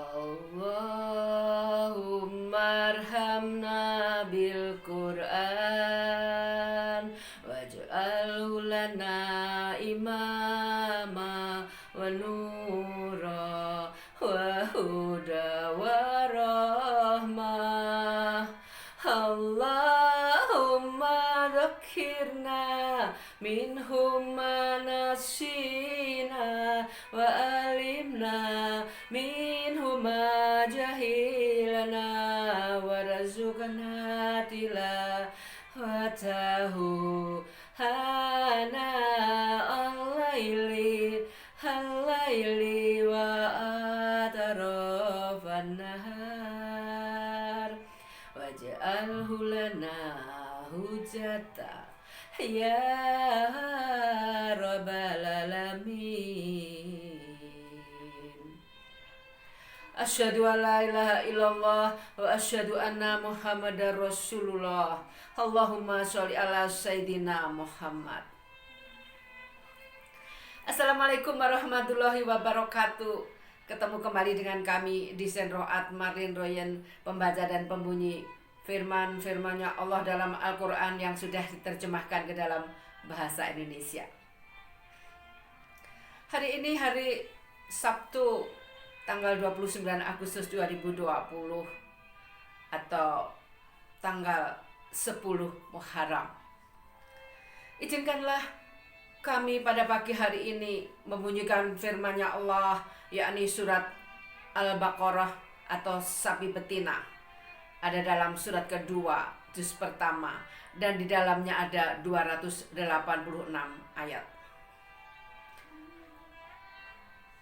Allahumma arhamna bil Qur'an waj'alhu lana imama wa nura wa huda wa rahmah. Allahumma dhakkirna minhum ma nasina wa alimna minhum ma jahilana warzuqna tilawatahu hana al-laili wa atarafan nahar waj'alhu lana hujjata ya rabbal alamin. Asyhadu an la ilaha illallah wa asyhadu anna muhammadar rasulullah. Allahumma sholli ala sayyidina Muhammad. Assalamualaikum warahmatullahi wabarakatuh. Ketemu kembali dengan kami di Senroat Marin Royen, pembaca dan pembunyi firman-firmannya Allah dalam Al-Quran yang sudah diterjemahkan ke dalam bahasa Indonesia. Hari ini hari Sabtu tanggal 29 Agustus 2020 atau tanggal 10 Muharram. Izinkanlah kami pada pagi hari ini membunyikan firman-Nya Allah, yakni surat Al-Baqarah atau sapi betina. Ada dalam surat kedua, juz pertama, dan di dalamnya ada 286 ayat.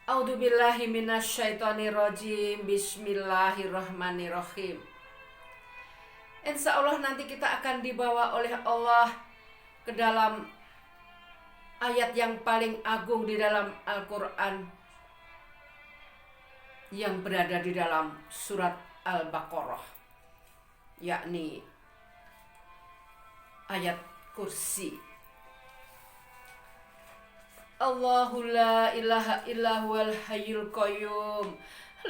A'udzubillahi minasyaitonirrajim. Bismillahirrahmanirrahim. Insya Allah nanti kita akan dibawa oleh Allah ke dalam ayat yang paling agung di dalam Al-Quran yang berada di dalam surat Al-Baqarah, yakni ayat kursi. Allahu la ilaha illa huwal hayyul qayyum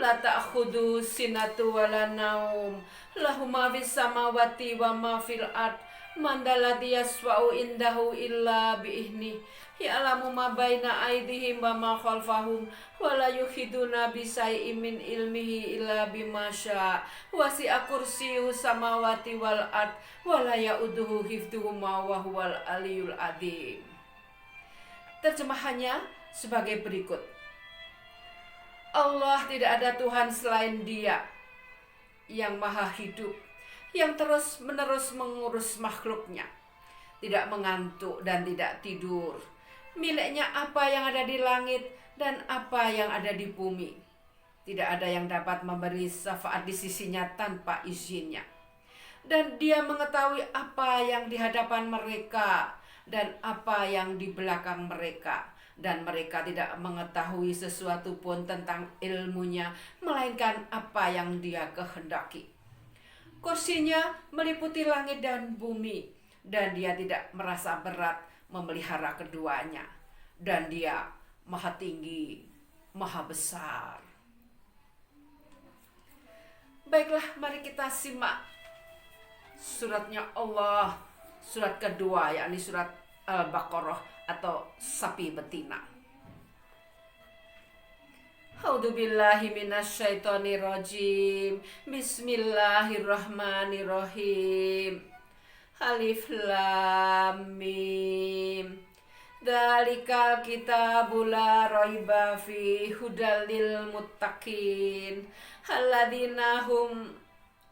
la ta'khudhu sinatu wala naum lahu ma fis samawati wa ma fil ard man dalladzi yasfa'u indahu illa bi'ihni ya'lamu ma baina aydihim wa ma khalfahum wa la yuhiduna bi syai'in min ilmihi illa bima syaa wasi'a kursiyyuhu samawati wal ard wa la ya'uduhu hifdzuhuma wa huwal aliyyul adzim. Terjemahannya sebagai berikut. Allah tidak ada Tuhan selain Dia yang maha hidup, yang terus-menerus mengurus makhluknya, tidak mengantuk dan tidak tidur. Miliknya apa yang ada di langit dan apa yang ada di bumi. Tidak ada yang dapat memberi syafaat di sisinya tanpa izinnya. Dan Dia mengetahui apa yang di hadapan mereka dan apa yang di belakang mereka, dan mereka tidak mengetahui sesuatu pun tentang ilmunya, melainkan apa yang Dia kehendaki. Kursinya meliputi langit dan bumi, dan Dia tidak merasa berat memelihara keduanya, dan Dia maha tinggi, maha besar. Baiklah, mari kita simak suratnya Allah, surat kedua, yakni surat Al-Baqarah atau sapi betina. A'udzubillahi minasyaitonirrajim. Bismillahirrahmanirrahim. Alif lam mim. Dzalikal kitabul la raiba fihi hudal lil muttaqin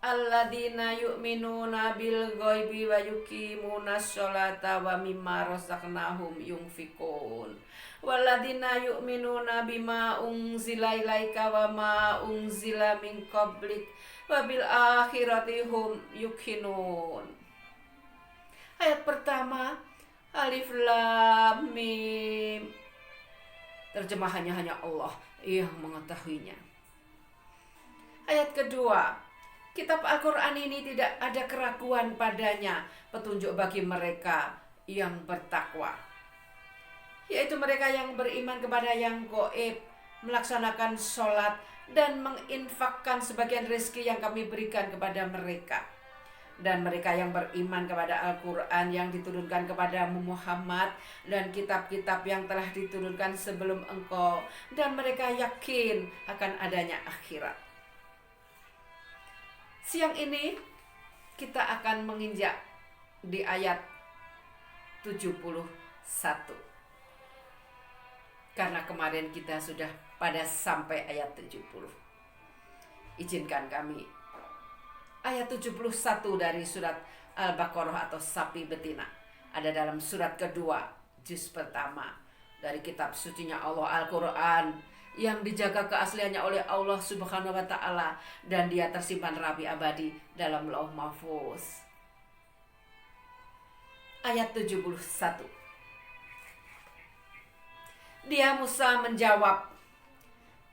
alladzina yu'minuna bil ghaibi wa yuqimunas sholata wa mimma razaqnahum yunfiqun walladzina yu'minuna bima unzila ilaika wa ma unzila min qablik wa bil akhirati hum yuqinun. Ayat pertama, Alif lam mim. Terjemahannya hanya Allah yang mengetahuinya. Ayat kedua, kitab Al-Quran ini tidak ada keraguan padanya, petunjuk bagi mereka yang bertakwa, yaitu mereka yang beriman kepada yang gaib melaksanakan sholat, dan menginfakkan sebagian rezeki yang kami berikan kepada mereka. Dan mereka yang beriman kepada Al-Quran yang diturunkan kepadamu Muhammad, dan kitab-kitab yang telah diturunkan sebelum engkau, dan mereka yakin akan adanya akhirat. Siang ini kita akan menginjak di ayat 71. Karena kemarin kita sudah pada sampai ayat 70. Izinkan kami ayat 71 dari surat Al-Baqarah atau sapi betina ada dalam surat kedua, juz pertama dari kitab sucinya Allah Al-Quran, yang dijaga keasliannya oleh Allah Subhanahu wa Ta'ala, dan dia tersimpan rapi abadi dalam Lauh Mahfuz. Ayat 71. Dia Musa menjawab,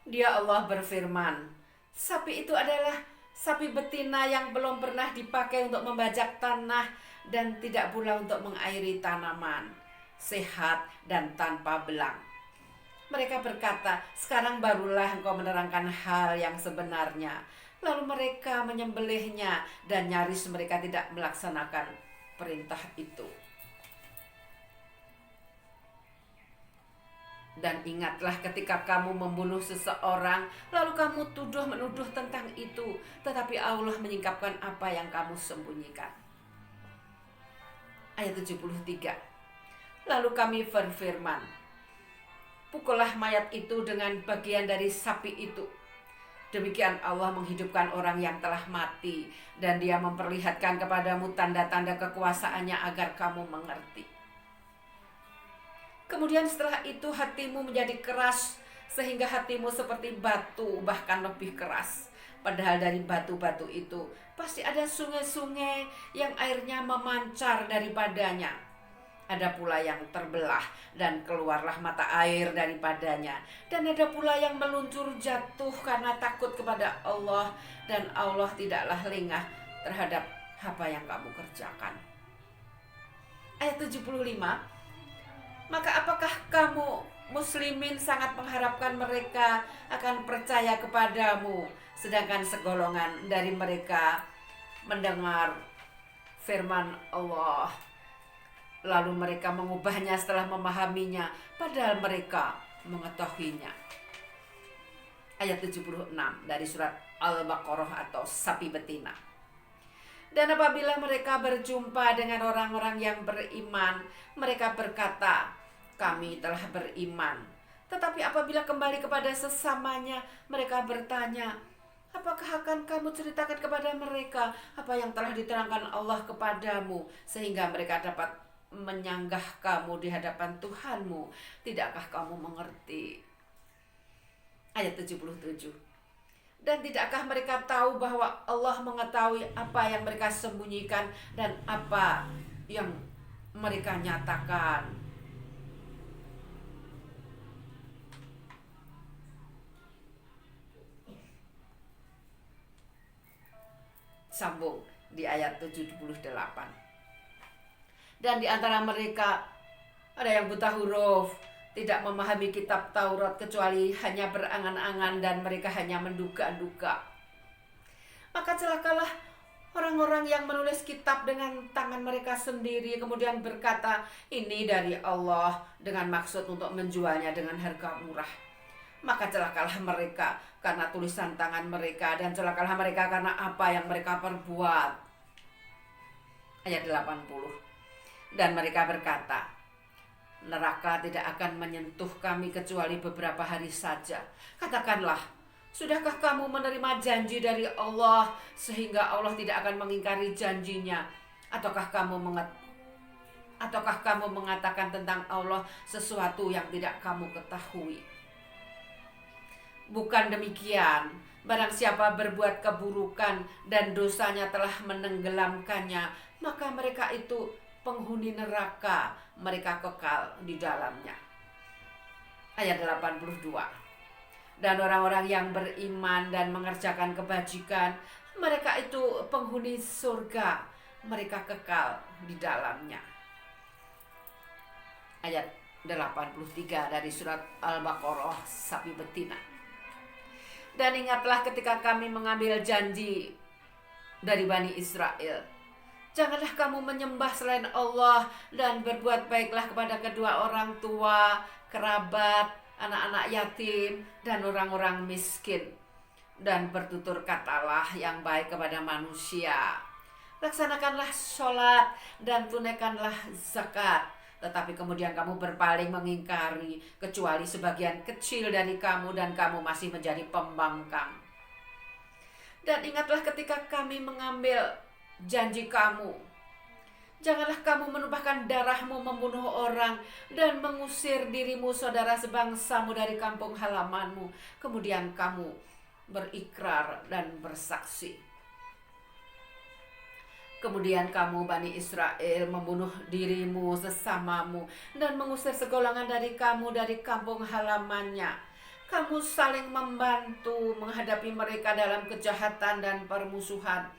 dia Allah berfirman, sapi itu adalah sapi betina yang belum pernah dipakai untuk membajak tanah dan tidak pula untuk mengairi tanaman, sehat dan tanpa belang. Mereka berkata, sekarang barulah engkau menerangkan hal yang sebenarnya. Lalu mereka menyembelihnya dan nyaris mereka tidak melaksanakan perintah itu. Dan ingatlah ketika kamu membunuh seseorang, lalu kamu menuduh tentang itu, tetapi Allah menyingkapkan apa yang kamu sembunyikan. Ayat 73. Lalu kami berfirman, pukullah mayat itu dengan bagian dari sapi itu. Demikian Allah menghidupkan orang yang telah mati, dan dia memperlihatkan kepadamu tanda-tanda kekuasaannya agar kamu mengerti. Kemudian setelah itu hatimu menjadi keras, sehingga hatimu seperti batu, bahkan lebih keras. Padahal dari batu-batu itu pasti ada sungai-sungai yang airnya memancar daripadanya. Ada pula yang terbelah dan keluarlah mata air daripadanya. Dan ada pula yang meluncur jatuh karena takut kepada Allah, dan Allah tidaklah lengah terhadap apa yang kamu kerjakan. Ayat 75. Maka apakah kamu muslimin sangat mengharapkan mereka akan percaya kepadamu, sedangkan segolongan dari mereka mendengar firman Allah, lalu mereka mengubahnya setelah memahaminya, padahal mereka mengetahuinya. Ayat 76 dari surat Al-Baqarah atau sapi betina. Dan apabila mereka berjumpa dengan orang-orang yang beriman, mereka berkata, kami telah beriman. Tetapi apabila kembali kepada sesamanya, mereka bertanya, apakah akan kamu ceritakan kepada mereka apa yang telah diterangkan Allah kepadamu, sehingga mereka dapat menyanggah kamu di hadapan Tuhanmu? Tidakkah kamu mengerti? Ayat 77. Dan tidakkah mereka tahu bahwa Allah mengetahui apa yang mereka sembunyikan dan apa yang mereka nyatakan? Sambung di ayat 78. Dan di antara mereka ada yang buta huruf, tidak memahami kitab Taurat kecuali hanya berangan-angan, dan mereka hanya menduga-duga. Maka celakalah orang-orang yang menulis kitab dengan tangan mereka sendiri, kemudian berkata, ini dari Allah, dengan maksud untuk menjualnya dengan harga murah. Maka celakalah mereka karena tulisan tangan mereka, dan celakalah mereka karena apa yang mereka perbuat. Ayat 80. Dan mereka berkata, neraka tidak akan menyentuh kami kecuali beberapa hari saja. Katakanlah, sudahkah kamu menerima janji dari Allah sehingga Allah tidak akan mengingkari janjinya? Ataukah kamu mengatakan tentang Allah sesuatu yang tidak kamu ketahui? Bukan demikian, barang siapa berbuat keburukan dan dosanya telah menenggelamkannya, maka mereka itu penghuni neraka, mereka kekal di dalamnya. Ayat 82. Dan orang-orang yang beriman dan mengerjakan kebajikan, mereka itu penghuni surga, mereka kekal di dalamnya. Ayat 83 dari surat Al-Baqarah sapi betina. Dan ingatlah ketika kami mengambil janji dari Bani Israel, janganlah kamu menyembah selain Allah dan berbuat baiklah kepada kedua orang tua, kerabat, anak-anak yatim, dan orang-orang miskin. Dan bertutur katalah yang baik kepada manusia. Laksanakanlah sholat dan tunaikanlah zakat. Tetapi kemudian kamu berpaling mengingkari, kecuali sebagian kecil dari kamu, dan kamu masih menjadi pembangkang. Dan ingatlah ketika kami mengambil janji kamu, janganlah kamu menumpahkan darahmu membunuh orang dan mengusir dirimu saudara sebangsamu dari kampung halamanmu. Kemudian kamu berikrar dan bersaksi. Kemudian kamu Bani Israel membunuh dirimu sesamamu dan mengusir segolongan dari kamu dari kampung halamannya. Kamu saling membantu menghadapi mereka dalam kejahatan dan permusuhan.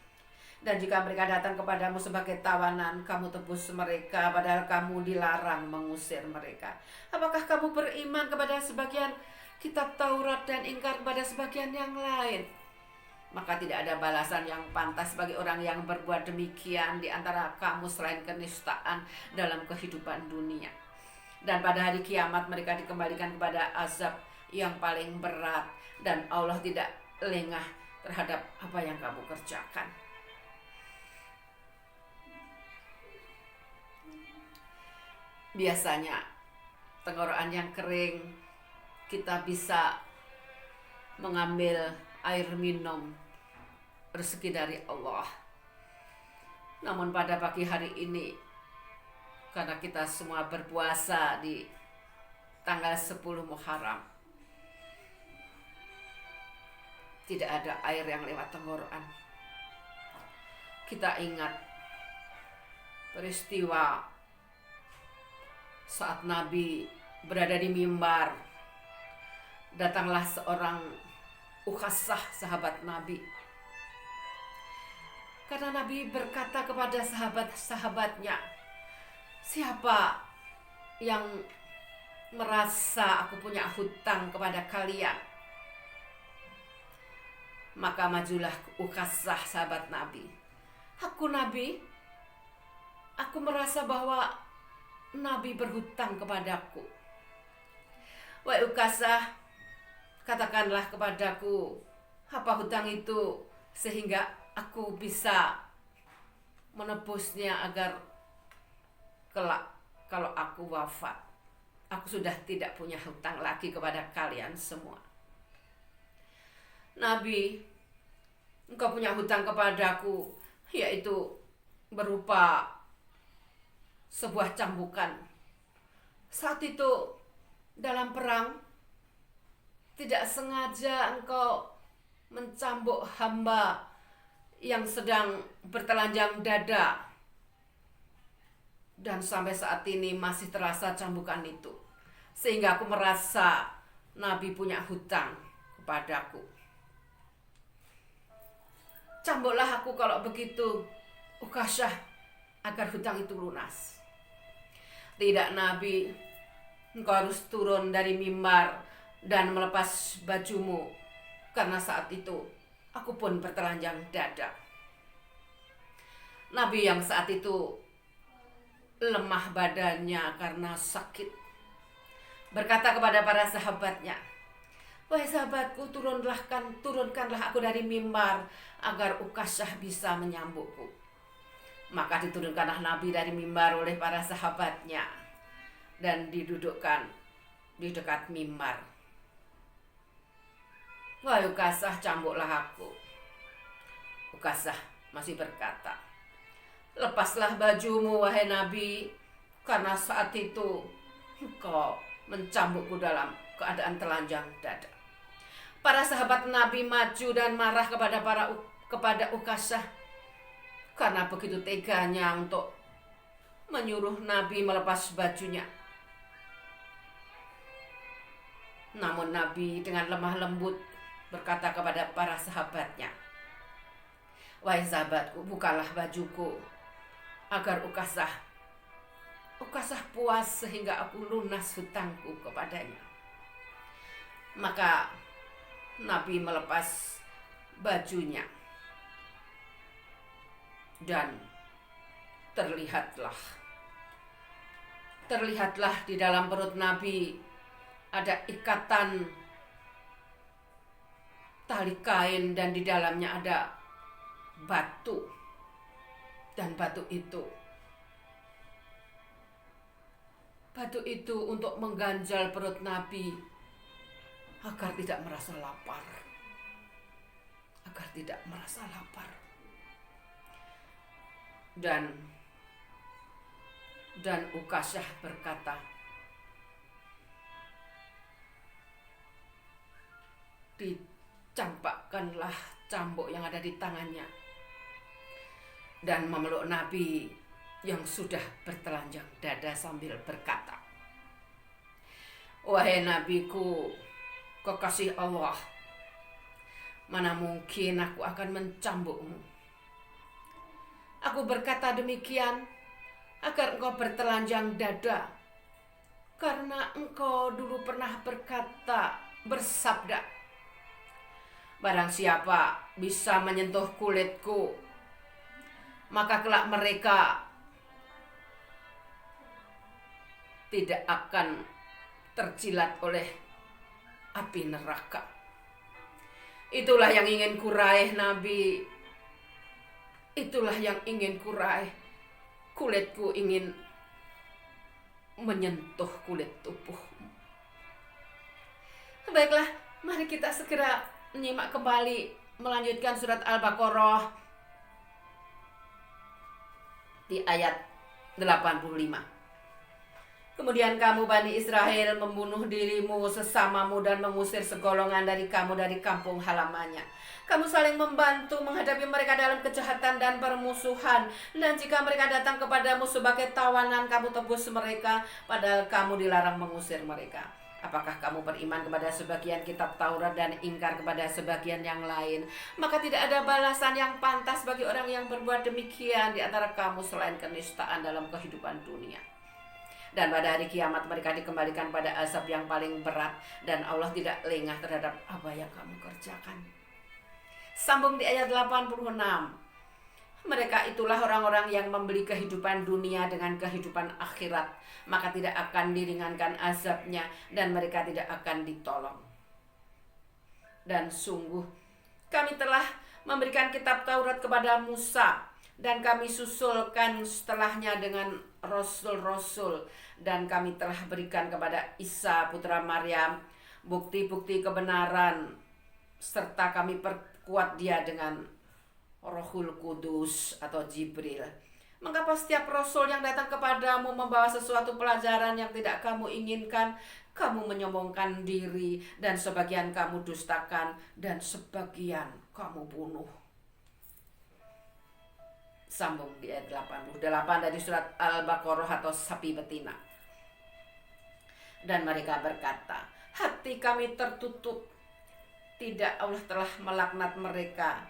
Dan jika mereka datang kepadamu sebagai tawanan, kamu tebus mereka padahal kamu dilarang mengusir mereka. Apakah kamu beriman kepada sebagian kitab Taurat dan ingkar kepada sebagian yang lain? Maka tidak ada balasan yang pantas bagi orang yang berbuat demikian di antara kamu selain kenistaan dalam kehidupan dunia. Dan pada hari kiamat mereka dikembalikan kepada azab yang paling berat, dan Allah tidak lengah terhadap apa yang kamu kerjakan. Biasanya tenggorokan yang kering kita bisa mengambil air minum rezeki dari Allah. Namun pada pagi hari ini, karena kita semua berpuasa di tanggal 10 Muharram, tidak ada air yang lewat tenggorokan. Kita ingat peristiwa saat Nabi berada di mimbar. Datanglah seorang Ukasyah, sahabat Nabi. Karena Nabi berkata kepada sahabat-sahabatnya, siapa yang merasa aku punya hutang kepada kalian? Maka majulah Ukasyah, sahabat Nabi. Aku Nabi, aku merasa bahwa Nabi berhutang kepadaku. Wahai Ukasyah, katakanlah kepadaku apa hutang itu, sehingga aku bisa menebusnya agar kelak kalau aku wafat, aku sudah tidak punya hutang lagi kepada kalian semua. Nabi, engkau punya hutang kepadaku, yaitu berupa sebuah cambukan. Saat itu dalam perang, tidak sengaja engkau mencambuk hamba yang sedang bertelanjang dada, dan sampai saat ini masih terasa cambukan itu, sehingga aku merasa Nabi punya hutang kepadaku. Cambuklah aku kalau begitu, Ukasyah, agar hutang itu lunas. Tidak Nabi, engkau harus turun dari mimbar dan melepas bajumu, karena saat itu aku pun bertelanjang dada. Nabi yang saat itu lemah badannya karena sakit berkata kepada para sahabatnya, wahai sahabatku, turunkanlah aku dari mimbar agar Ukasyah bisa menyambutku. Maka diturunkanlah Nabi dari mimbar oleh para sahabatnya dan didudukkan di dekat mimbar. Wahai Ukasyah, cambuklah aku. Ukasyah masih berkata, lepaslah bajumu wahai Nabi, karena saat itu engkau mencambukku dalam keadaan telanjang dada. Para sahabat Nabi maju dan marah kepada Ukasyah karena begitu teganya untuk menyuruh Nabi melepas bajunya. Namun Nabi dengan lemah lembut berkata kepada para sahabatnya, wahai sahabatku, bukalah bajuku agar Ukasah puas sehingga aku lunas hutangku kepadanya. Maka Nabi melepas bajunya dan terlihatlah di dalam perut Nabi ada ikatan tali kain dan di dalamnya ada batu. Dan batu itu untuk mengganjal perut Nabi agar tidak merasa lapar. Dan Ukasyah berkata, dicampakkanlah cambuk yang ada di tangannya dan memeluk Nabi yang sudah bertelanjang dada sambil berkata, wahai Nabiku, kekasih Allah, mana mungkin aku akan mencambukmu. Aku berkata demikian agar engkau bertelanjang dada, karena engkau dulu pernah bersabda, barang siapa bisa menyentuh kulitku, maka kelak mereka tidak akan terjilat oleh api neraka. Itulah yang ingin kuraih Nabi. Itulah yang ingin kuraih. Kulitku ingin menyentuh kulit tubuhmu. Baiklah, mari kita segera menyimak kembali, melanjutkan surat Al-Baqarah di ayat 85. Kemudian kamu Bani Israel membunuh dirimu sesamamu dan mengusir segolongan dari kamu dari kampung halamannya. Kamu saling membantu menghadapi mereka dalam kejahatan dan permusuhan. Dan jika mereka datang kepadamu sebagai tawanan, kamu tebus mereka, padahal kamu dilarang mengusir mereka. Apakah kamu beriman kepada sebagian kitab Taurat dan ingkar kepada sebagian yang lain? Maka tidak ada balasan yang pantas bagi orang yang berbuat demikian di antara kamu selain kenistaan dalam kehidupan dunia. Dan pada hari kiamat mereka dikembalikan pada azab yang paling berat, dan Allah tidak lengah terhadap apa yang kamu kerjakan. Sambung di ayat 86. Mereka itulah orang-orang yang membeli kehidupan dunia dengan kehidupan akhirat, maka tidak akan diringankan azabnya dan mereka tidak akan ditolong. Dan sungguh kami telah memberikan kitab Taurat kepada Musa, dan kami susulkan setelahnya dengan rasul-rasul, dan kami telah berikan kepada Isa putra Maryam bukti-bukti kebenaran, serta kami perkuat dia dengan Rohul Kudus atau Jibril. Mengapa setiap rasul yang datang kepadamu membawa sesuatu pelajaran yang tidak kamu inginkan, kamu menyombongkan diri, dan sebagian kamu dustakan, dan sebagian kamu bunuh. Sambung di ayat 88 dari surat Al-Baqarah atau sapi betina. Dan mereka berkata, hati kami tertutup. Tidak, Allah telah melaknat mereka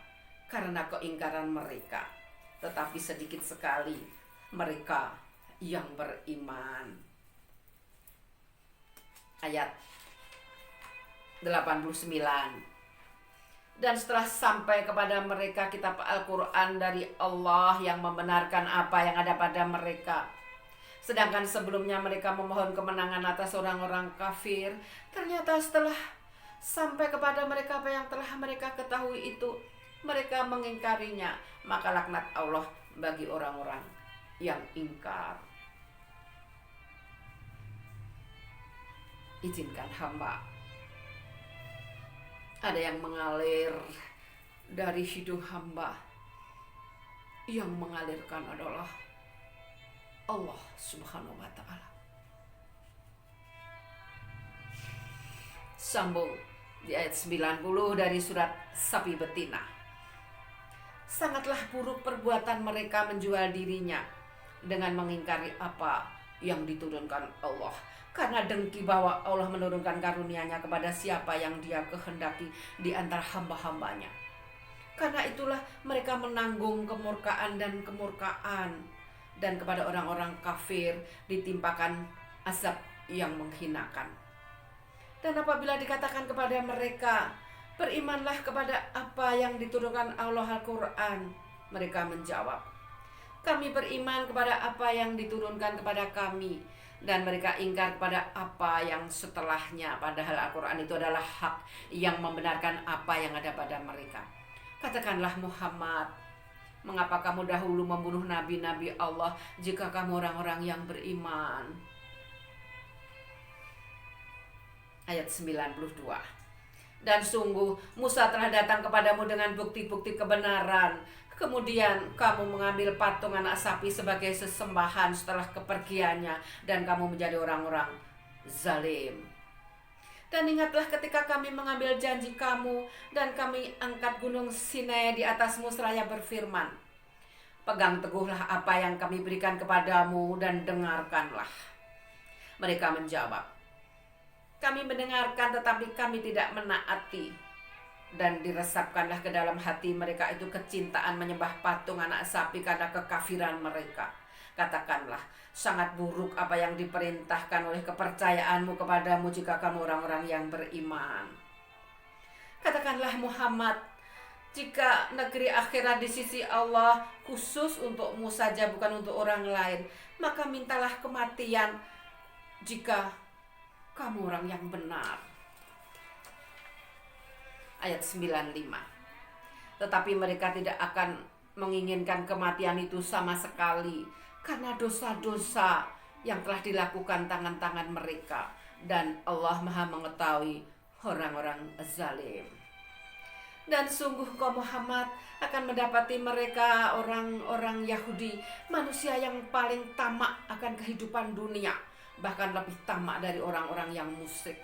karena keingkaran mereka. Tetapi sedikit sekali mereka yang beriman. Ayat 89. Dan setelah sampai kepada mereka kitab Al-Quran dari Allah yang membenarkan apa yang ada pada mereka, sedangkan sebelumnya mereka memohon kemenangan atas orang-orang kafir, ternyata setelah sampai kepada mereka apa yang telah mereka ketahui itu, mereka mengingkarinya. Maka laknat Allah bagi orang-orang yang ingkar. Izinkan hamba, ada yang mengalir dari hidup hamba. Yang mengalirkan adalah Allah Subhanahu wa ta'ala. Sambung di ayat 90 dari surat sapi betina. Sangatlah buruk perbuatan mereka menjual dirinya dengan mengingkari apa yang diturunkan Allah, karena dengki bahwa Allah menurunkan karunia-Nya kepada siapa yang Dia kehendaki di antara hamba-hambanya. Karena itulah mereka menanggung kemurkaan dan kemurkaan, dan kepada orang-orang kafir ditimpakan azab yang menghinakan. Dan apabila dikatakan kepada mereka, berimanlah kepada apa yang diturunkan Allah Al-Quran, mereka menjawab, kami beriman kepada apa yang diturunkan kepada kami. Dan mereka ingkar kepada apa yang setelahnya, padahal Al-Quran itu adalah hak yang membenarkan apa yang ada pada mereka. Katakanlah Muhammad, mengapa kamu dahulu membunuh nabi-nabi Allah jika kamu orang-orang yang beriman? Ayat 92. Dan sungguh Musa telah datang kepadamu dengan bukti-bukti kebenaran. Kemudian kamu mengambil patung anak sapi sebagai sesembahan setelah kepergiannya, dan kamu menjadi orang-orang zalim. Dan ingatlah ketika kami mengambil janji kamu dan kami angkat gunung Sinai di atasmu seraya berfirman, pegang teguhlah apa yang kami berikan kepadamu dan dengarkanlah. Mereka menjawab, kami mendengarkan tetapi kami tidak menaati. Dan diresapkanlah ke dalam hati mereka itu kecintaan menyembah patung anak sapi karena kekafiran mereka. Katakanlah, sangat buruk apa yang diperintahkan oleh kepercayaanmu kepadamu jika kamu orang-orang yang beriman. Katakanlah Muhammad, jika negeri akhirat di sisi Allah khusus untukmu saja, bukan untuk orang lain, maka mintalah kematian jika kamu orang yang benar. Ayat 95. Tetapi mereka tidak akan menginginkan kematian itu sama sekali, karena dosa-dosa yang telah dilakukan tangan-tangan mereka, dan Allah Maha mengetahui orang-orang zalim. Dan sungguh kau Muhammad akan mendapati mereka orang-orang Yahudi, manusia yang paling tamak akan kehidupan dunia, bahkan lebih tamak dari orang-orang yang musyrik.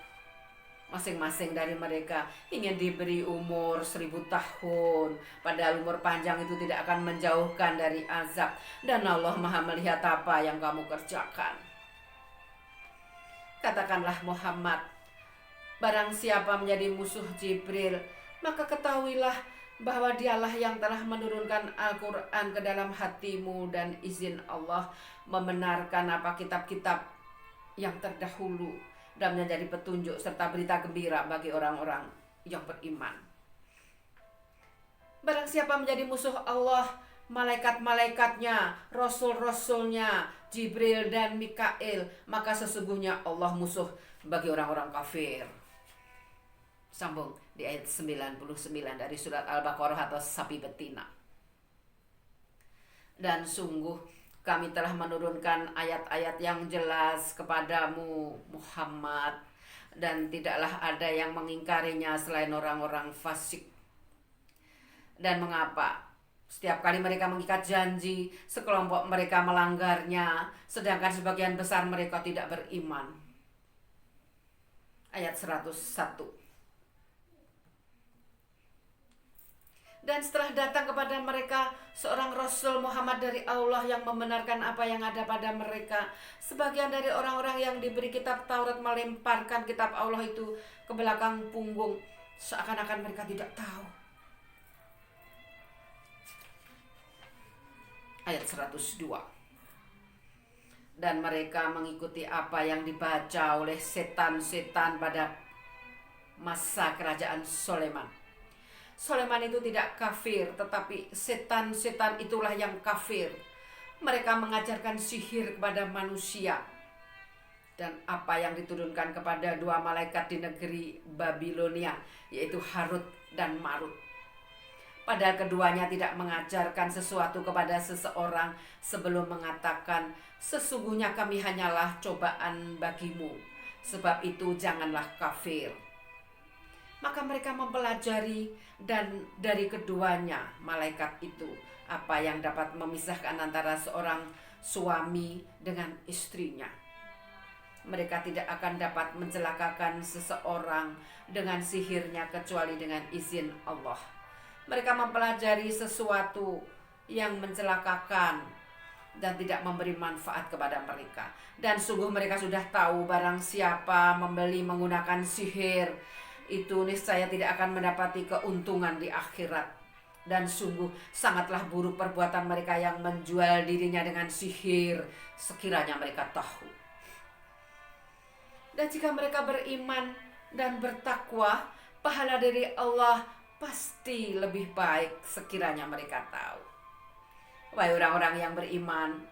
Masing-masing dari mereka ingin diberi umur 1000 tahun, padahal umur panjang itu tidak akan menjauhkan dari azab, dan Allah Maha melihat apa yang kamu kerjakan. Katakanlah Muhammad, barang siapa menjadi musuh Jibril, maka ketahuilah bahwa dialah yang telah menurunkan Al-Quran ke dalam hatimu, dan izin Allah membenarkan apa kitab-kitab yang terdahulu dan menjadi petunjuk serta berita gembira bagi orang-orang yang beriman. Barang siapa menjadi musuh Allah, malaikat-malaikatnya, rasul-rasulnya, Jibril dan Mikail, maka sesungguhnya Allah musuh bagi orang-orang kafir. Sambung di ayat 99 dari surat Al-Baqarah atau sapi betina. Dan sungguh kami telah menurunkan ayat-ayat yang jelas kepadamu Muhammad, dan tidaklah ada yang mengingkarinya selain orang-orang fasik. Dan mengapa setiap kali mereka mengikat janji, sekelompok mereka melanggarnya, sedangkan sebagian besar mereka tidak beriman. Ayat 101. Dan setelah datang kepada mereka seorang Rasul Muhammad dari Allah yang membenarkan apa yang ada pada mereka, sebagian dari orang-orang yang diberi kitab Taurat melemparkan kitab Allah itu ke belakang punggung, seakan-akan mereka tidak tahu. Ayat 102. Dan mereka mengikuti apa yang dibaca oleh setan-setan pada masa kerajaan Sulaiman. Sulaiman itu tidak kafir, tetapi setan-setan itulah yang kafir. Mereka mengajarkan sihir kepada manusia. Dan apa yang diturunkan kepada dua malaikat di negeri Babilonia, yaitu Harut dan Marut. Padahal keduanya tidak mengajarkan sesuatu kepada seseorang sebelum mengatakan, sesungguhnya kami hanyalah cobaan bagimu, sebab itu janganlah kafir. Maka mereka mempelajari, dan dari keduanya malaikat itu apa yang dapat memisahkan antara seorang suami dengan istrinya. Mereka tidak akan dapat mencelakakan seseorang dengan sihirnya kecuali dengan izin Allah. Mereka mempelajari sesuatu yang mencelakakan dan tidak memberi manfaat kepada mereka. Dan sungguh mereka sudah tahu barang siapa membeli menggunakan sihir, itu niscaya tidak akan mendapati keuntungan di akhirat. Dan sungguh sangatlah buruk perbuatan mereka yang menjual dirinya dengan sihir, sekiranya mereka tahu. Dan jika mereka beriman dan bertakwa, pahala dari Allah pasti lebih baik sekiranya mereka tahu. Wahai orang-orang yang beriman,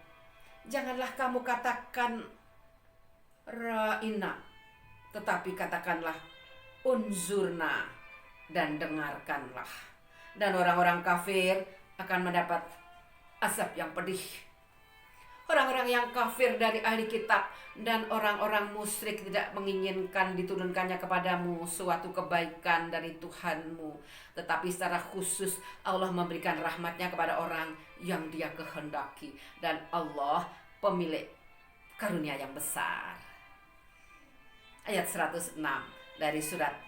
janganlah kamu katakan ra'ina, tetapi katakanlah unzurna, dan dengarkanlah. Dan orang-orang kafir akan mendapat azab yang pedih. Orang-orang yang kafir dari ahli kitab dan orang-orang musyrik tidak menginginkan diturunkannya kepadamu suatu kebaikan dari Tuhanmu. Tetapi secara khusus Allah memberikan rahmatnya kepada orang yang Dia kehendaki. Dan Allah pemilik karunia yang besar. Ayat 106 dari surat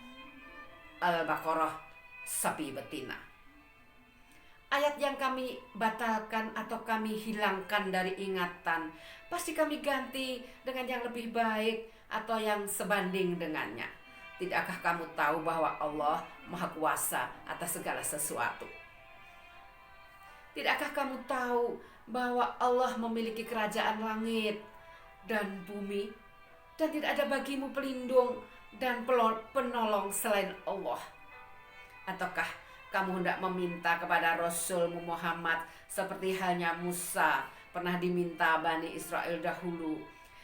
Al-Baqarah, sapi betina. Ayat yang kami batalkan atau kami hilangkan dari ingatan, pasti kami ganti dengan yang lebih baik atau yang sebanding dengannya. Tidakkah kamu tahu bahwa Allah Maha Kuasa atas segala sesuatu? Tidakkah kamu tahu bahwa Allah memiliki kerajaan langit dan bumi, dan tidak ada bagimu pelindung dan penolong selain Allah? Ataukah kamu hendak meminta kepada Rasulmu Muhammad seperti halnya Musa pernah diminta Bani Israel dahulu?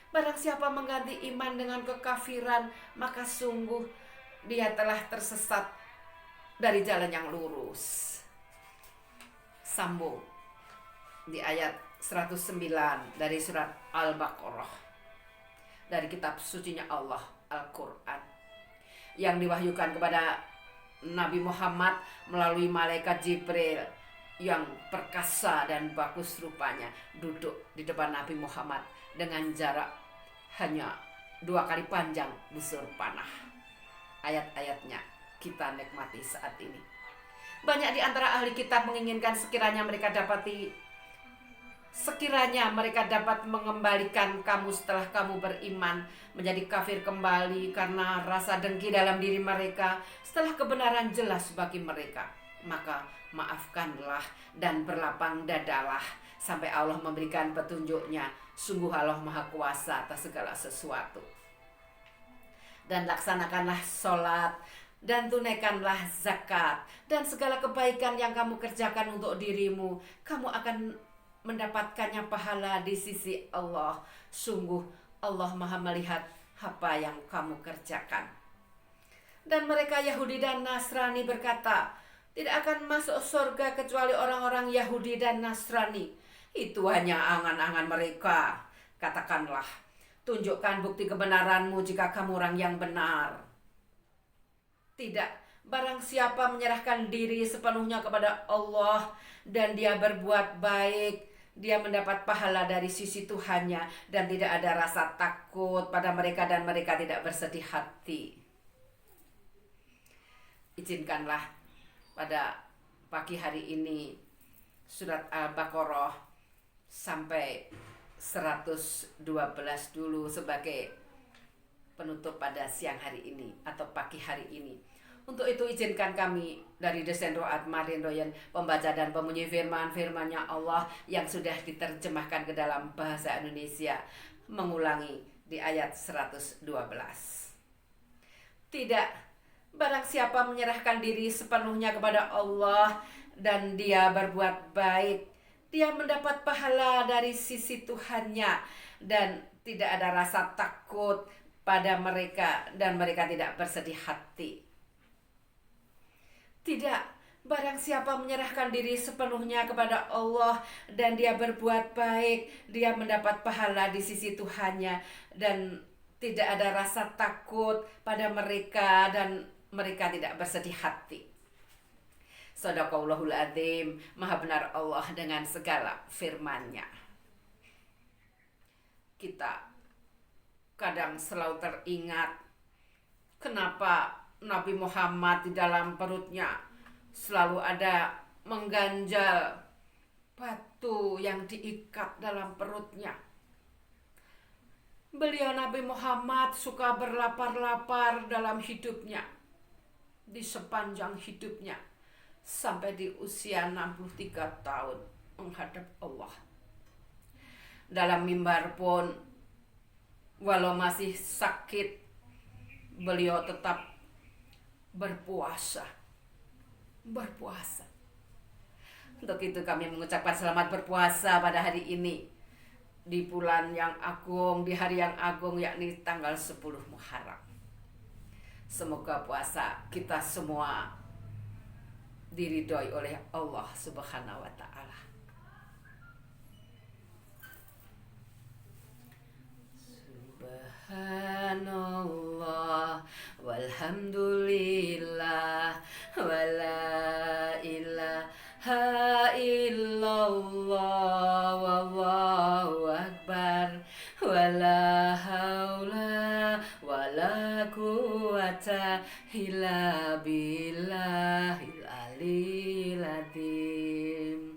Barang siapa mengganti iman dengan kekafiran, maka sungguh dia telah tersesat dari jalan yang lurus. Sambung di ayat 109 dari surat Al-Baqarah, dari kitab sucinya Allah, Al-Quran, yang diwahyukan kepada Nabi Muhammad melalui malaikat Jibril yang perkasa dan bagus rupanya, duduk di depan Nabi Muhammad dengan jarak hanya 2 kali panjang busur panah. Ayat-ayatnya kita nikmati saat ini. Banyak di antara ahli kitab menginginkan sekiranya mereka dapat mengembalikan kamu setelah kamu beriman menjadi kafir kembali karena rasa dengki dalam diri mereka setelah kebenaran jelas bagi mereka. Maka maafkanlah dan berlapang dadalah sampai Allah memberikan petunjuknya. Sungguh Allah Maha Kuasa atas segala sesuatu. Dan laksanakanlah sholat dan tunaikanlah zakat, dan segala kebaikan yang kamu kerjakan untuk dirimu, kamu akan mendapatkannya pahala di sisi Allah. Sungguh Allah Maha melihat apa yang kamu kerjakan. Dan mereka Yahudi dan Nasrani berkata, tidak akan masuk surga kecuali orang-orang Yahudi dan Nasrani. Itu hanya angan-angan mereka. Katakanlah, tunjukkan bukti kebenaranmu jika kamu orang yang benar. Tidak, barang siapa menyerahkan diri sepenuhnya kepada Allah dan dia berbuat baik, dia mendapat pahala dari sisi Tuhannya, dan tidak ada rasa takut pada mereka dan mereka tidak bersedih hati. Izinkanlah pada pagi hari ini surat Al-Baqarah sampai 112 dulu sebagai penutup pada siang hari ini atau pagi hari ini. Untuk itu izinkan kami dari Desain Ro'at Marin Royan, pembaca dan pemunyi firman-firmannya Allah yang sudah diterjemahkan ke dalam bahasa Indonesia, mengulangi di ayat 112. Tidak, barang siapa menyerahkan diri sepenuhnya kepada Allah dan dia berbuat baik, dia mendapat pahala dari sisi Tuhannya, dan tidak ada rasa takut pada mereka dan mereka tidak bersedih hati. Tidak, barang siapa menyerahkan diri sepenuhnya kepada Allah dan dia berbuat baik, dia mendapat pahala di sisi Tuhannya, dan tidak ada rasa takut pada mereka dan mereka tidak bersedih hati. Shadaqallahul Adzim, Maha benar Allah dengan segala firman-Nya. Kita kadang selalu teringat kenapa Nabi Muhammad di dalam perutnya selalu ada mengganjal batu yang diikat dalam perutnya. Beliau Nabi Muhammad suka berlapar-lapar dalam hidupnya, di sepanjang hidupnya, sampai di usia 63 tahun menghadap Allah. Dalam mimbar pun, walau masih sakit, beliau tetap berpuasa. Untuk itu kami mengucapkan selamat berpuasa pada hari ini, di bulan yang agung, di hari yang agung, yakni tanggal 10 Muharram. Semoga puasa kita semua diridhoi oleh Allah Subhanahu wa Ta'ala. Subhanallah walhamdulillah wala ilaha illallah wallahu akbar wala haula wala quwata illa billahil aliyil azim.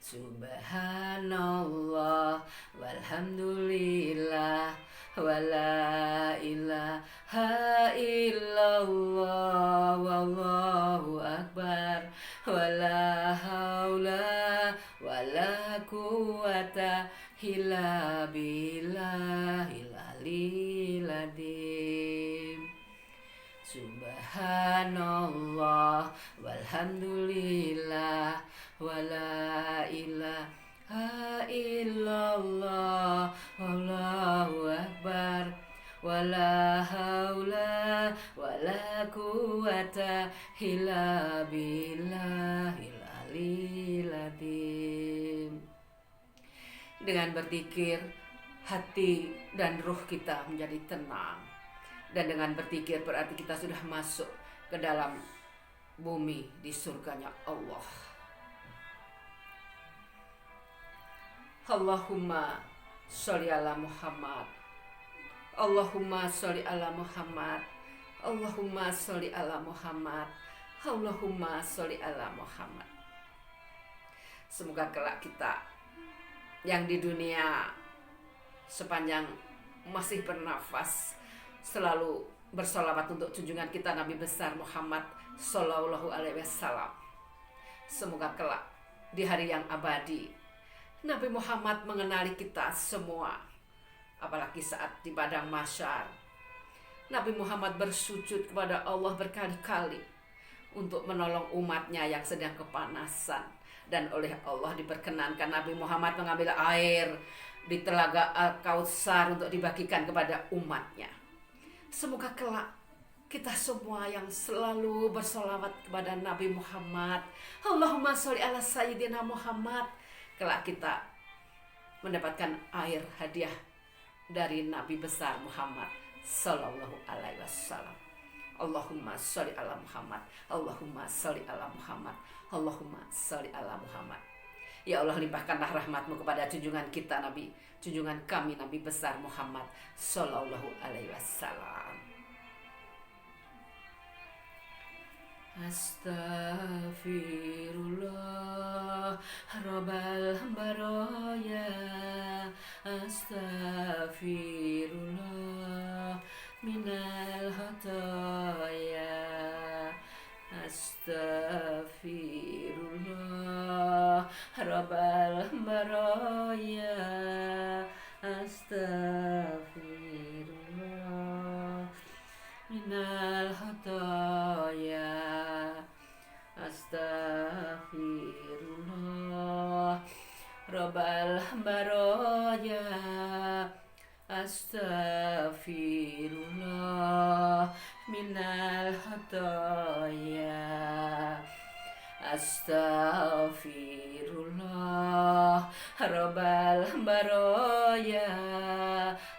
Subhanallah walhamdulillah wala ilaha illallah wallahu akbar wala haula wala quwata illa billahil aliyil azim. Subhanallah walhamdulillah wala ilaha illallah wallahu akbar wala haula wala quwata illa billahil aliyil azim. Dengan berzikir, hati dan ruh kita menjadi tenang. Dan dengan berzikir berarti kita sudah masuk ke dalam bumi di surganya Allah. Allahumma sholli ala Muhammad. Allahumma sholli ala Muhammad. Allahumma sholli ala Muhammad. Allahumma sholli ala Muhammad. Semoga kelak kita yang di dunia sepanjang masih bernafas selalu bersolawat untuk junjungan kita Nabi besar Muhammad Sallallahu Alaihi Wasallam. Semoga kelak di hari yang abadi Nabi Muhammad mengenali kita semua, apalagi saat di padang mahsyar. Nabi Muhammad bersujud kepada Allah berkali-kali untuk menolong umatnya yang sedang kepanasan. Dan oleh Allah diperkenankan Nabi Muhammad mengambil air di telaga Al-Kautsar untuk dibagikan kepada umatnya. Semoga kelak kita semua yang selalu bersolawat kepada Nabi Muhammad, Allahumma sholli ala Sayyidina Muhammad, kelak kita mendapatkan air hadiah dari Nabi besar Muhammad Sallallahu Alaihi Wasallam. Allahumma sholli ala Muhammad. Allahumma sholli ala Muhammad. Allahumma sholli ala Muhammad. Ya Allah, limpahkanlah rahmat-Mu kepada junjungan kita Nabi, junjungan kami Nabi besar Muhammad Sallallahu Alaihi Wasallam. Astaghfirullah Rabbal baraya. Astaghfirullah minal khataya. Astaghfirullah Rabbal baraya. Astaghfirullah minal khataya. Astaghfirullah Rabbal baraya. Astaghfirullah minal khataya. Astaghfirullah Rabbal baraya.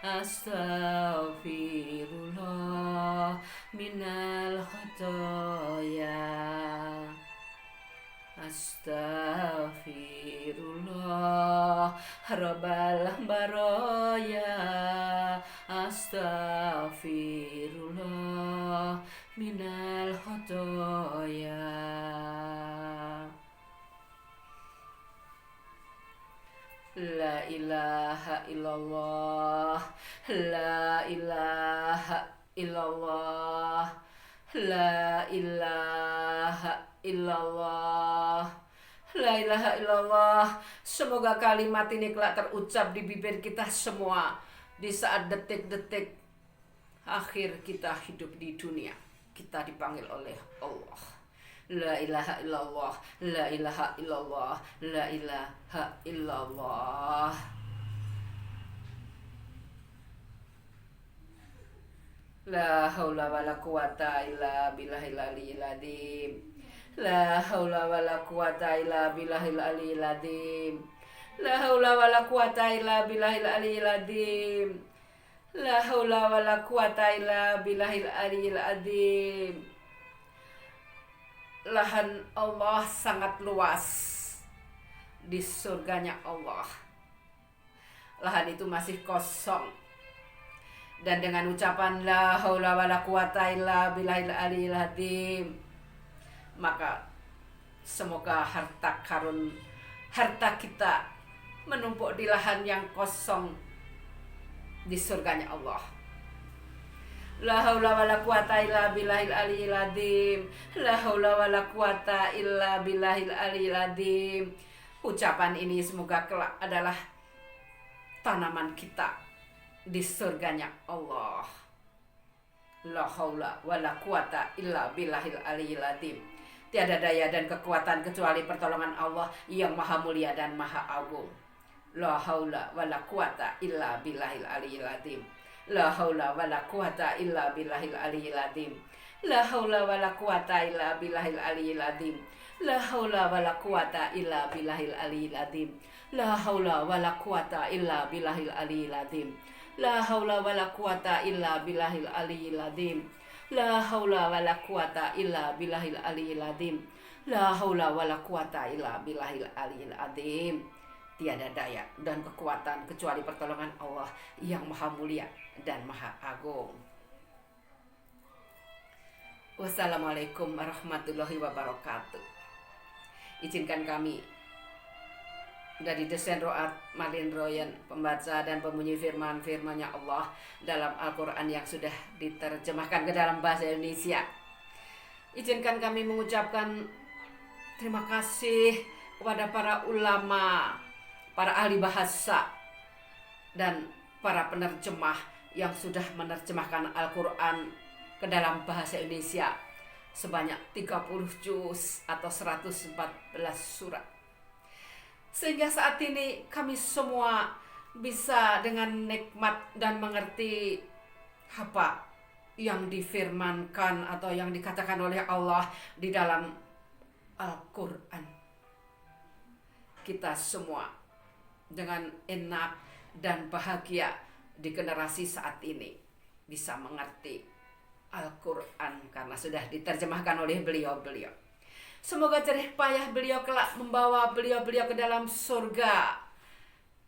Astaghfirullah minal khataya. Astaghfirullah Rabbal baraya. Astaghfirullah minal khataya. La ilaha illallah. La ilaha illallah. La ilaha illallah. La ilaha illallah. Semoga kalimat ini kelak terucap di bibir kita semua di saat detik-detik akhir kita hidup di dunia. Kita dipanggil oleh Allah. La ilaha illallah, la ilaha illallah, la ilaha illallah. La haula wala quwata illa billahil aliyyil azim. La haula wala quwata illa billahil aliyyil azim. La haula wala quwata illa billahil aliyyil azim. La haula wala quwata illa billahil aliyyil azim. Lahan Allah sangat luas di surganya Allah. Lahan itu masih kosong. Dan dengan ucapan la haula wala quwata illa billahil aliyyil azim, maka semoga harta kita menumpuk di lahan yang kosong di surganya Allah. La haula wala quwata illa billahil aliyyil azim. La haula wala quwata illa billahil aliyyil azim. Ucapan ini semoga kelak adalah tanaman kita di surganya Allah. La haula wala quwata illa billahil aliyyil azim. Tiada daya dan kekuatan kecuali pertolongan Allah yang maha mulia dan maha agung. La haula wala quwata illa billahil aliyyil azim. La haula wala quwata illa billahil aliyyil azim. La haula wala quwata illa billahil aliyyil azim. La haula wala quwata illa billahil aliyyil azim. La haula wala quwata illa billahil aliyyil azim. La haula wala quwata illa billahil aliyyil azim. La haula wala quwata illa billahil aliyyil azim. La haula wala quwata illa billahil aliyyil azim. Tiada daya dan kekuatan kecuali pertolongan Allah yang maha mulia dan maha agung. Wassalamualaikum warahmatullahi wabarakatuh. Izinkan kami dari Desain Ro'at Malin Royan, pembaca dan pembunyi firman-firman-Nya Allah dalam Al-Quran yang sudah diterjemahkan ke dalam bahasa Indonesia. Izinkan kami mengucapkan terima kasih kepada para ulama, para ahli bahasa, dan para penerjemah yang sudah menerjemahkan Al-Quran ke dalam bahasa Indonesia sebanyak 30 juz atau 114 surat. Sehingga saat ini kami semua bisa dengan nikmat dan mengerti apa yang difirmankan atau yang dikatakan oleh Allah di dalam Al-Quran. Kita semua dengan enak dan bahagia di generasi saat ini bisa mengerti Al-Quran karena sudah diterjemahkan oleh beliau-beliau. Semoga jerih payah beliau kelak membawa beliau-beliau ke dalam surga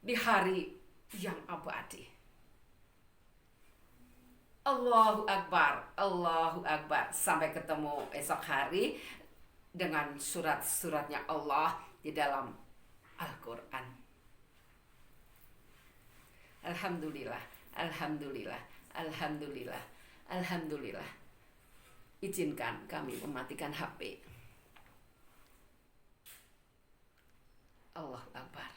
di hari yang abadi. Allahu Akbar, Allahu Akbar. Sampai ketemu esok hari dengan surat-suratnya Allah di dalam Al-Quran. Alhamdulillah, Alhamdulillah, Alhamdulillah, Alhamdulillah. Izinkan kami mematikan HP. Allahu Akbar.